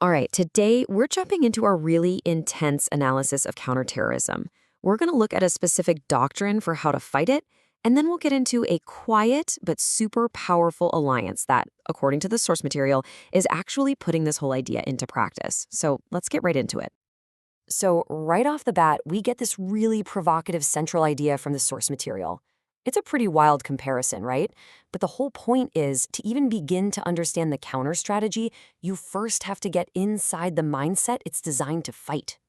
All right, today we're jumping into a really intense analysis of counterterrorism. We're going to look at a specific doctrine for how to fight it, and then we'll get into a quiet but super powerful alliance that, according to the source material, is actually putting this whole idea into practice. So let's get right into it. So, right off the bat, we get this really provocative central idea from the source material. It's a pretty wild comparison, right? But the whole point is to even begin to understand the counter strategy, you first have to get inside the mindset it's designed to fight.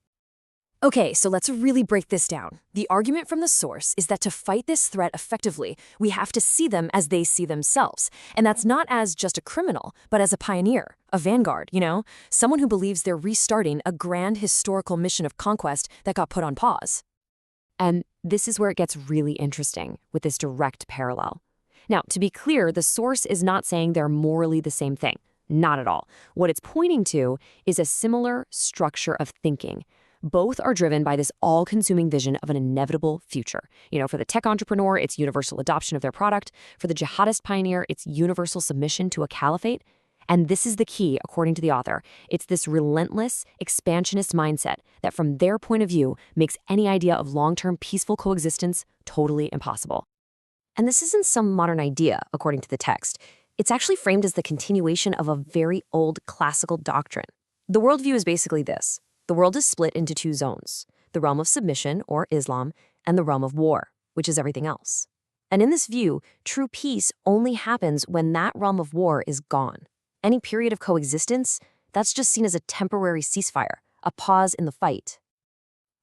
Okay, so let's really break this down. The argument from the source is that to fight this threat effectively, we have to see them as they see themselves. And that's not as just a criminal, but as a pioneer, a vanguard, someone who believes they're restarting a grand historical mission of conquest that got put on pause. And this is where it gets really interesting with this direct parallel. Now, to be clear, the source is not saying they're morally the same thing. Not at all. What it's pointing to is a similar structure of thinking. Both are driven by this all-consuming vision of an inevitable future. For the tech entrepreneur, it's universal adoption of their product. For the jihadist pioneer, it's universal submission to a caliphate. And this is the key, according to the author. It's this relentless, expansionist mindset that, from their point of view, makes any idea of long-term peaceful coexistence totally impossible. And this isn't some modern idea, according to the text. It's actually framed as the continuation of a very old classical doctrine. The worldview is basically this. The world is split into two zones, the realm of submission, or Islam, and the realm of war, which is everything else. And in this view, true peace only happens when that realm of war is gone. Any period of coexistence, that's just seen as a temporary ceasefire, a pause in the fight.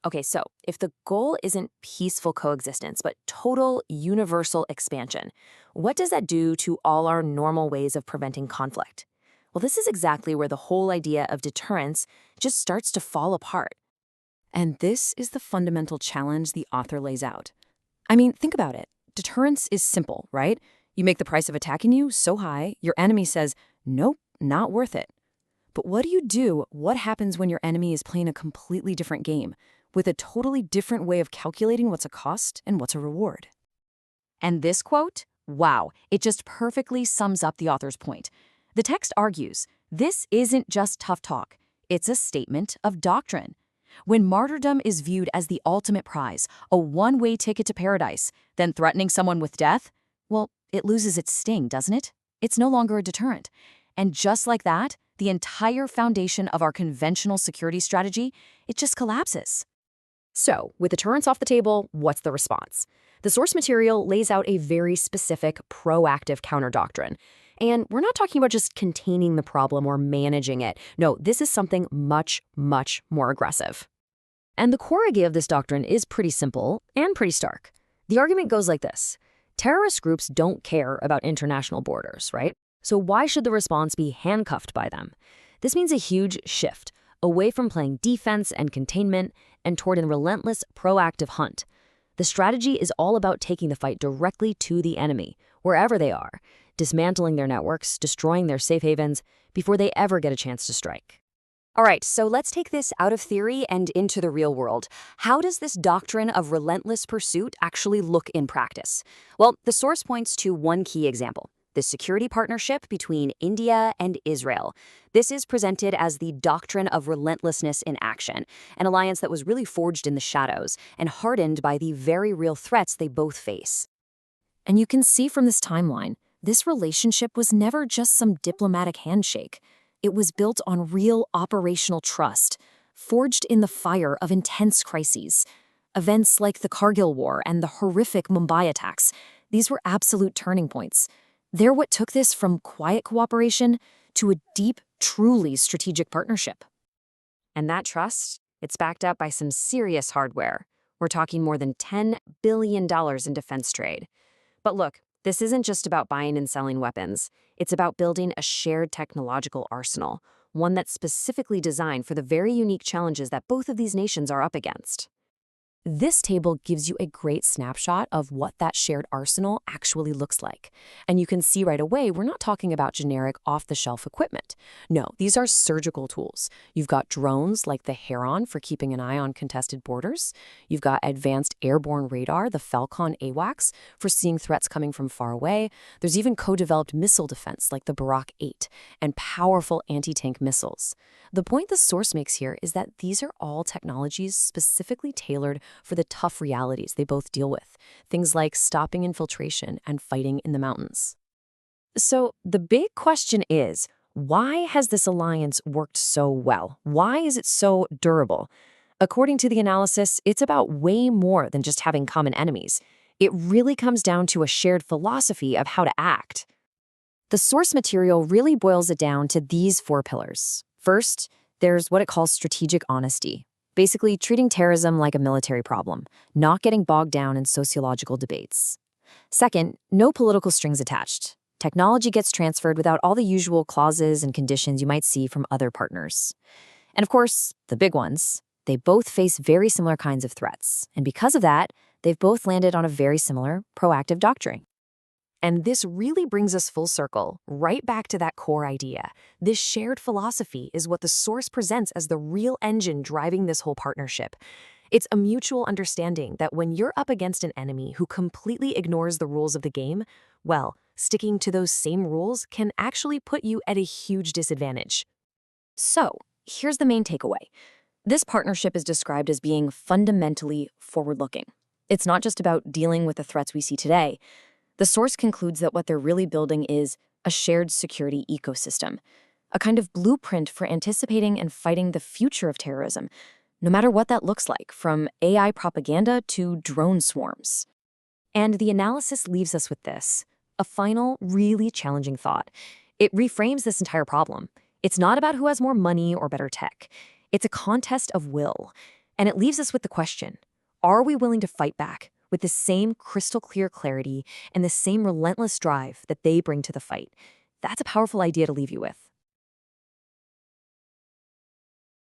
Okay, so if the goal isn't peaceful coexistence, but total universal expansion, what does that do to all our normal ways of preventing conflict? Well, this is exactly where the whole idea of deterrence just starts to fall apart. And this is the fundamental challenge the author lays out. I mean, think about it. Deterrence is simple, right? You make the price of attacking you so high, your enemy says, nope, not worth it. But what do? What happens when your enemy is playing a completely different game, with a totally different way of calculating what's a cost and what's a reward? And this quote, wow, it just perfectly sums up the author's point. The text argues, this isn't just tough talk. It's a statement of doctrine. When martyrdom is viewed as the ultimate prize, a one-way ticket to paradise, then threatening someone with death, well, it loses its sting, doesn't it? It's no longer a deterrent. And just like that, the entire foundation of our conventional security strategy, it just collapses. So, with deterrence off the table, what's the response? The source material lays out a very specific, proactive counter-doctrine. And we're not talking about just containing the problem or managing it. No, this is something much, much more aggressive. And the core idea of this doctrine is pretty simple and pretty stark. The argument goes like this. Terrorist groups don't care about international borders, right? So why should the response be handcuffed by them? This means a huge shift, away from playing defense and containment and toward a relentless, proactive hunt. The strategy is all about taking the fight directly to the enemy, wherever they are, dismantling their networks, destroying their safe havens, before they ever get a chance to strike. All right, so let's take this out of theory and into the real world. How does this doctrine of relentless pursuit actually look in practice? Well, the source points to one key example, the security partnership between India and Israel. This is presented as the doctrine of relentlessness in action, an alliance that was really forged in the shadows and hardened by the very real threats they both face. And you can see from this timeline, this relationship was never just some diplomatic handshake. It was built on real operational trust, forged in the fire of intense crises. Events like the Kargil War and the horrific Mumbai attacks, these were absolute turning points. They're what took this from quiet cooperation to a deep, truly strategic partnership. And that trust, it's backed up by some serious hardware. We're talking more than $10 billion in defense trade. But look, this isn't just about buying and selling weapons. It's about building a shared technological arsenal, one that's specifically designed for the very unique challenges that both of these nations are up against. This table gives you a great snapshot of what that shared arsenal actually looks like. And you can see right away, we're not talking about generic off-the-shelf equipment. No, these are surgical tools. You've got drones like the Heron for keeping an eye on contested borders. You've got advanced airborne radar, the Falcon AWACS, for seeing threats coming from far away. There's even co-developed missile defense like the Barak 8 and powerful anti-tank missiles. The point the source makes here is that these are all technologies specifically tailored for the tough realities they both deal with, things like stopping infiltration and fighting in the mountains. So the big question is, why has this alliance worked so well? Why is it so durable? According to the analysis, it's about way more than just having common enemies. It really comes down to a shared philosophy of how to act. The source material really boils it down to these 4 pillars. First, there's what it calls strategic honesty. Basically, treating terrorism like a military problem, not getting bogged down in sociological debates. Second, no political strings attached. Technology gets transferred without all the usual clauses and conditions you might see from other partners. And of course, the big ones, they both face very similar kinds of threats. And because of that, they've both landed on a very similar proactive doctrine. And this really brings us full circle, right back to that core idea. This shared philosophy is what the source presents as the real engine driving this whole partnership. It's a mutual understanding that when you're up against an enemy who completely ignores the rules of the game, well, sticking to those same rules can actually put you at a huge disadvantage. So, here's the main takeaway. This partnership is described as being fundamentally forward-looking. It's not just about dealing with the threats we see today. The source concludes that what they're really building is a shared security ecosystem, a kind of blueprint for anticipating and fighting the future of terrorism, no matter what that looks like, from AI propaganda to drone swarms. And the analysis leaves us with this, a final, really challenging thought. It reframes this entire problem. It's not about who has more money or better tech. It's a contest of will. And it leaves us with the question, are we willing to fight back with the same crystal clear clarity and the same relentless drive that they bring to the fight? That's a powerful idea to leave you with.